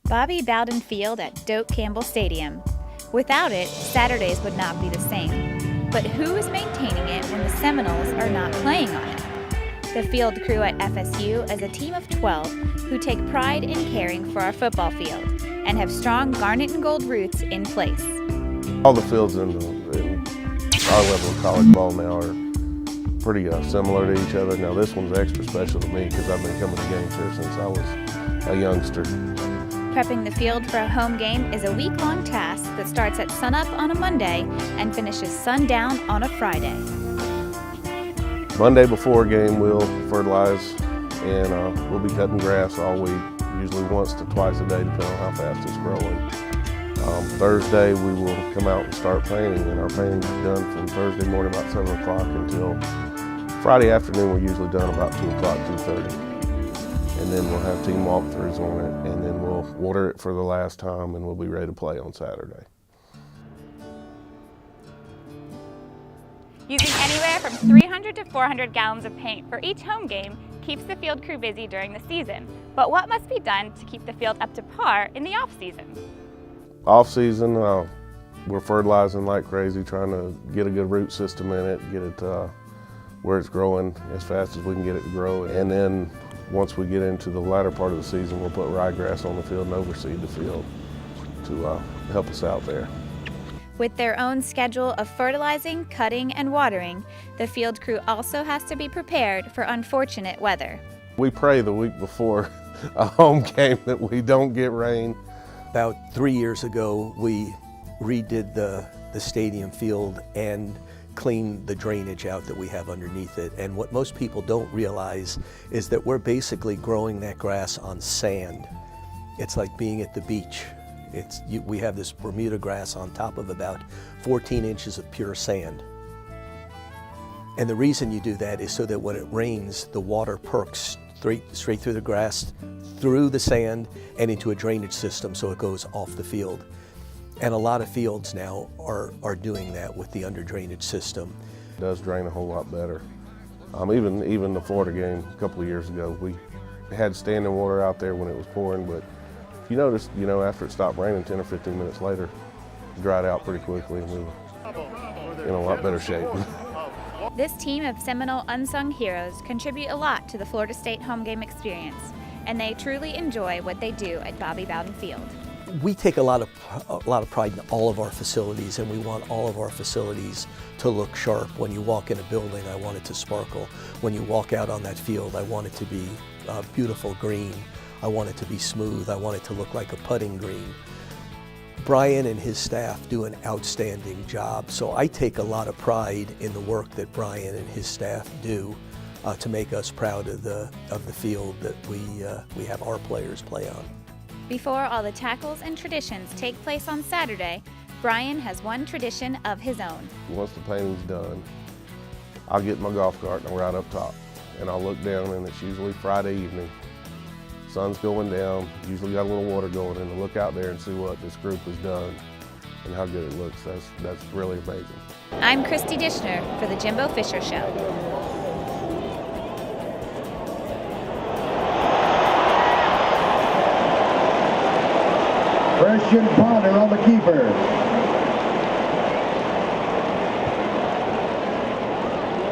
Bobby Bowden Field at Doak Campbell Stadium. Without it, Saturdays would not be the same. But who is maintaining it when the Seminoles are not playing on it? The field crew at FSU is a team of 12 who take pride in caring for our football field and have strong garnet and gold roots in place. All the fields in our level of college ball now are pretty similar to each other. Now this one's extra special to me because I've been coming to games here since I was a youngster. Prepping the field for a home game is a week-long task that starts at sunup on a Monday and finishes sundown on a Friday. Monday before a game we'll fertilize and we'll be cutting grass all week, usually once to twice a day depending on how fast it's growing. Thursday we will come out and start painting, and our painting's done from Thursday morning about 7 o'clock until Friday afternoon. We're usually done about 2 o'clock, 2:30. And then we'll have team walkthroughs on it, and then we'll water it for the last time, and we'll be ready to play on Saturday. Using anywhere from 300 to 400 gallons of paint for each home game keeps the field crew busy during the season. But what must be done to keep the field up to par in the off-season? Off-season, we're fertilizing like crazy, trying to get a good root system in it, get it where it's growing as fast as we can get it to grow. And then once we get into the latter part of the season, we'll put ryegrass on the field and overseed the field to help us out there. With their own schedule of fertilizing, cutting, and watering, the field crew also has to be prepared for unfortunate weather. We pray the week before a home game that we don't get rain. About 3 years ago, we redid the stadium field and cleaned the drainage out that we have underneath it. And what most people don't realize is that we're basically growing that grass on sand. It's like being at the beach. We have this Bermuda grass on top of about 14 inches of pure sand. And the reason you do that is so that when it rains, the water perks straight through the grass, through the sand, and into a drainage system so it goes off the field. And a lot of fields now are doing that with the under drainage system. It does drain a whole lot better. Even the Florida game a couple of years ago, we had standing water out there when it was pouring, but if you noticed, after it stopped raining 10 or 15 minutes later, it dried out pretty quickly and we were in a lot better shape. This team of Seminole unsung heroes contribute a lot to the Florida State home game experience, and they truly enjoy what they do at Bobby Bowden Field. We take a lot of pride in all of our facilities, and we want all of our facilities to look sharp. When you walk in a building, I want it to sparkle. When you walk out on that field, I want it to be beautiful green. I want it to be smooth. I want it to look like a putting green. Brian and his staff do an outstanding job, so I take a lot of pride in the work that Brian and his staff do to make us proud of the field that we have our players play on. Before all the tackles and traditions take place on Saturday, Brian has one tradition of his own. Once the painting's done, I'll get my golf cart and I'll ride up top, and I'll look down, and it's usually Friday evening. Sun's going down, usually got a little water going in, and look out there and see what this group has done and how good it looks. That's really amazing. I'm Christie Dishner for the Jimbo Fisher Show. Christian Bonner on the keeper.